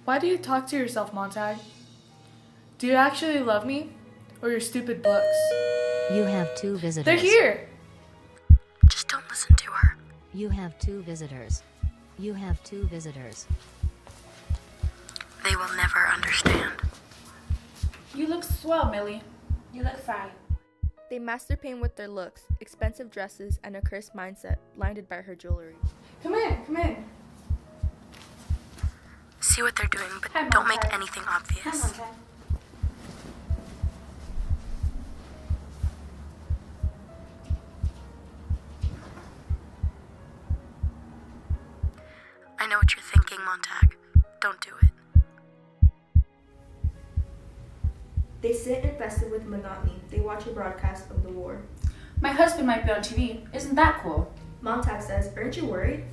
Why do you talk to yourself, Montag? Do you actually love me? Or your stupid books? You have two visitors. They're here! Just don't listen to her. You have two visitors. You have two visitors. They will never understand. You look swell, Millie. You look fine. They masked their pain with their looks, expensive dresses, and a cursed mindset, blinded by her jewelry. Come in. See what they're doing, but Hi, don't make Montag. anything obvious. I know what you're thinking, Montag. Don't do it. They sit infested with monotony. They watch a broadcast of the war. My husband might be on TV. Isn't that cool? Montag says, "Aren't you worried?"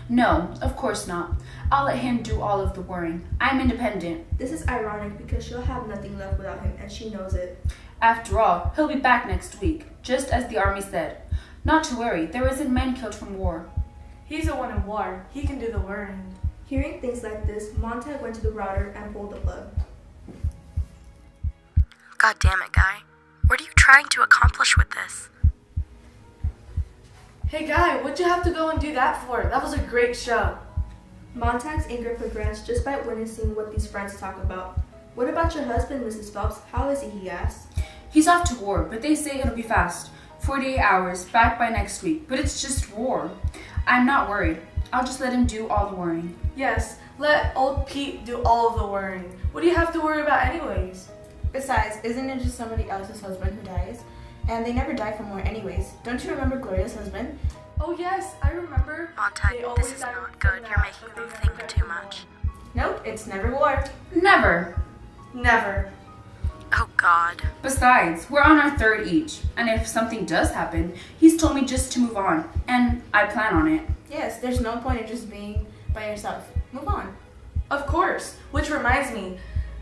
No, of course not. I'll let him do all of the worrying. I'm independent. This is ironic because she'll have nothing left without him, and she knows it. After all, he'll be back next week, just as the army said. Not to worry, there isn't men killed from war. He's the one in war. He can do the worrying. Hearing things like this, Montag went to the router and pulled the plug. God damn it, guy. What are you trying to accomplish with this? Hey guy, what'd you have to go and do that for? That was a great show. Montag's anger progressed just by witnessing what these friends talk about. "What about your husband, Mrs. Phelps? How is he?" asked. He's off to war, but they say it'll be fast. 48 hours, back by next week, but it's just war. I'm not worried. I'll just let him do all the worrying. Yes, let old Pete do all of the worrying. What do you have to worry about anyways? Besides, isn't it just somebody else's husband who dies? And they never die from war anyways. Don't you remember Gloria's husband? Oh yes, I remember. Montag, They this always is die not from good. You're that, making but them they think never die too from much. Nope, it's never war. Never. Never. Oh, God. Besides, we're on our third each, and if something does happen, he's told me just to move on, and I plan on it. Yes, there's no point in just being by yourself. Move on. Of course. Which reminds me,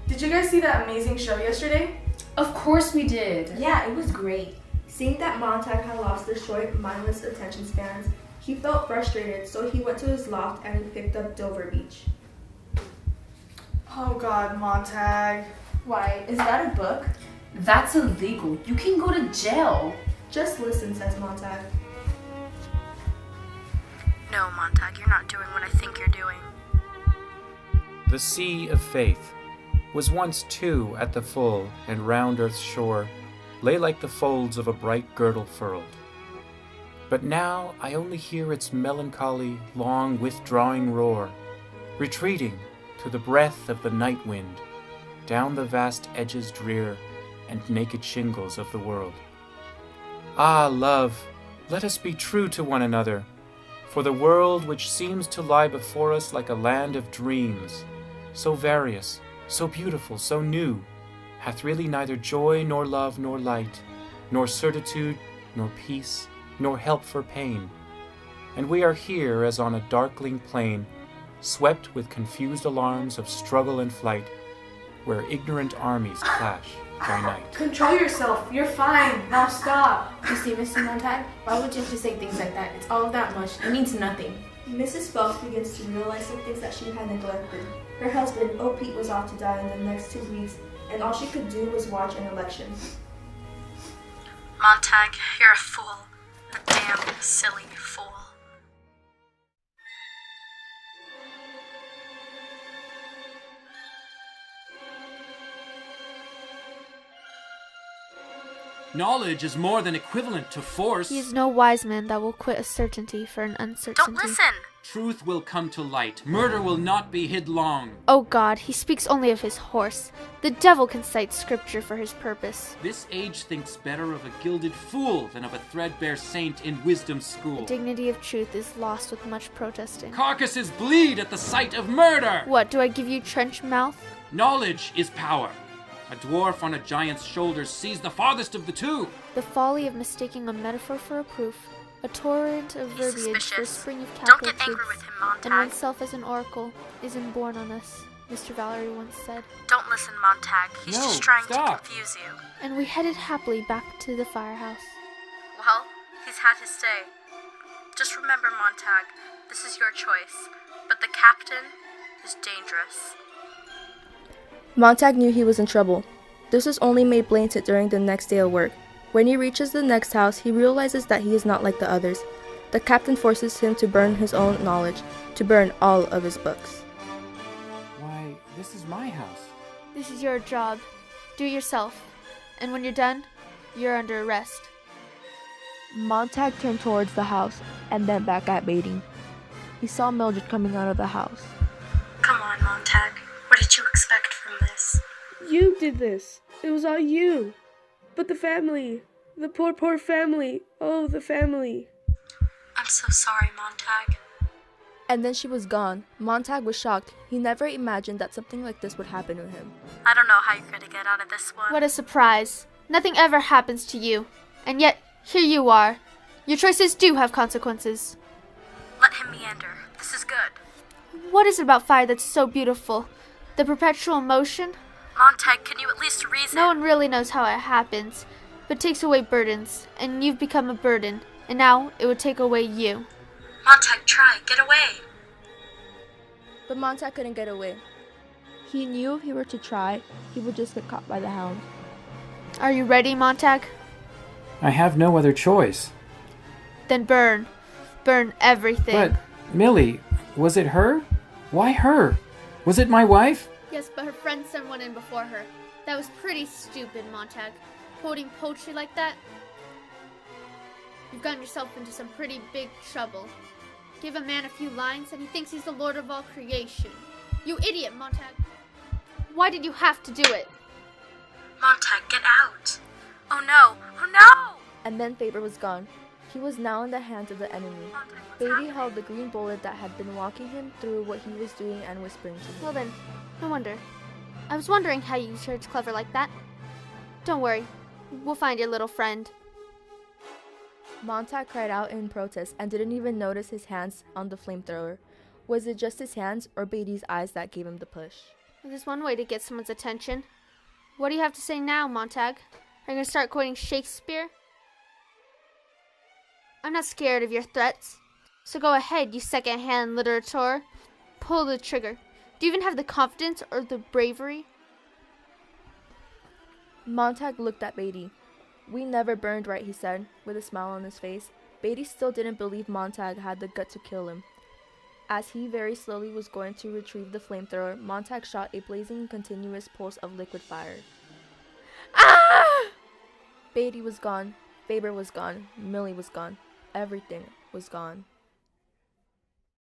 did you guys see that amazing show yesterday? Of course we did. Yeah, it was great. Seeing that Montag had lost the short, mindless attention spans, he felt frustrated, so he went to his loft and he picked up Dover Beach. Oh God, Montag. Why, is that a book? That's illegal. You can go to jail. "Just listen," says Montag. No, Montag, you're not doing what I think you're doing. The sea of faith was once too at the full, and round earth's shore lay like the folds of a bright girdle furled. But now I only hear its melancholy, long withdrawing roar, retreating to the breath of the night wind, down the vast edges drear and naked shingles of the world. Ah, love, let us be true to one another, for the world which seems to lie before us like a land of dreams, so various, so beautiful, so new, hath really neither joy nor love nor light, nor certitude, nor peace, nor help for pain. And we are here as on a darkling plain, swept with confused alarms of struggle and flight, where ignorant armies clash by night. Control yourself. You're fine. Now stop. You see, Mr. Montag? Why would you have to say things like that? It's all that much. It means nothing. Mrs. Phelps begins to realize some things that she had neglected. Her husband, O. Pete, was off to die in the next 2 weeks, and all she could do was watch an election. Montag, you're a fool. A damn silly fool. Knowledge is more than equivalent to force. He is no wise man that will quit a certainty for an uncertainty. Don't listen! Truth will come to light. Murder will not be hid long. Oh God, he speaks only of his horse. The devil can cite scripture for his purpose. This age thinks better of a gilded fool than of a threadbare saint in wisdom's school. The dignity of truth is lost with much protesting. Carcasses bleed at the sight of murder. What, do I give you trench mouth? Knowledge is power. A dwarf on a giant's shoulders sees the farthest of the two. The folly of mistaking a metaphor for a proof, a torrent of He's verbiage for a suspicious. spring of Don't capital get angry truths, with him, and Montag. oneself as an oracle is inborn on us, Mr. Valerie once said. Don't listen, Montag. He's No, just trying stop. to confuse you. And we headed happily back to the firehouse. Well, he's had his say. Just remember, Montag, this is your choice. But the captain is dangerous. Montag knew he was in trouble. This was only made blatant during the next day of work. When he reaches the next house, he realizes that he is not like the others. The captain forces him to burn his own knowledge, to burn all of his books. Why, this is my house. This is your job. Do it yourself. And when you're done, you're under arrest. Montag turned towards the house and then back at Beatty. He saw Mildred coming out of the house. Come on, Montag. What did you expect from this? You did this. It was all you. But the family. The poor, poor family. Oh, the family. I'm so sorry, Montag. And then she was gone. Montag was shocked. He never imagined that something like this would happen to him. I don't know how you're gonna get out of this one. What a surprise. Nothing ever happens to you. And yet, here you are. Your choices do have consequences. Let him meander. This is good. What is it about fire that's so beautiful? The perpetual motion? Montag, can you at least reason? No one really knows how it happens, but it takes away burdens, and you've become a burden, and now it would take away you. Montag, try. Get away. But Montag couldn't get away. He knew if he were to try, he would just get caught by the hound. Are you ready, Montag? I have no other choice. Then burn. Burn everything. But, Millie, was it her? Why her? Was it my wife? Yes, but her friend sent one in before her. That was pretty stupid, Montag. Quoting poetry like that? You've gotten yourself into some pretty big trouble. Give a man a few lines and he thinks he's the lord of all creation. You idiot, Montag. Why did you have to do it? Montag, get out. Oh no! Oh no! And then Faber was gone. He was now in the hands of the enemy. Beatty held the green bullet that had been walking him through what he was doing and whispering to him. Well then, no wonder. I was wondering how you turned clever like that. Don't worry. We'll find your little friend. Montag cried out in protest and didn't even notice his hands on the flamethrower. Was it just his hands or Beatty's eyes that gave him the push? There's one way to get someone's attention. What do you have to say now, Montag? Are you going to start quoting Shakespeare? I'm not scared of your threats. So go ahead, you second-hand literator. Pull the trigger. Do you even have the confidence or the bravery? Montag looked at Beatty. We never burned right, he said, with a smile on his face. Beatty still didn't believe Montag had the gut to kill him. As he very slowly was going to retrieve the flamethrower, Montag shot a blazing continuous pulse of liquid fire. Ah! Beatty was gone. Faber was gone. Millie was gone. Everything was gone.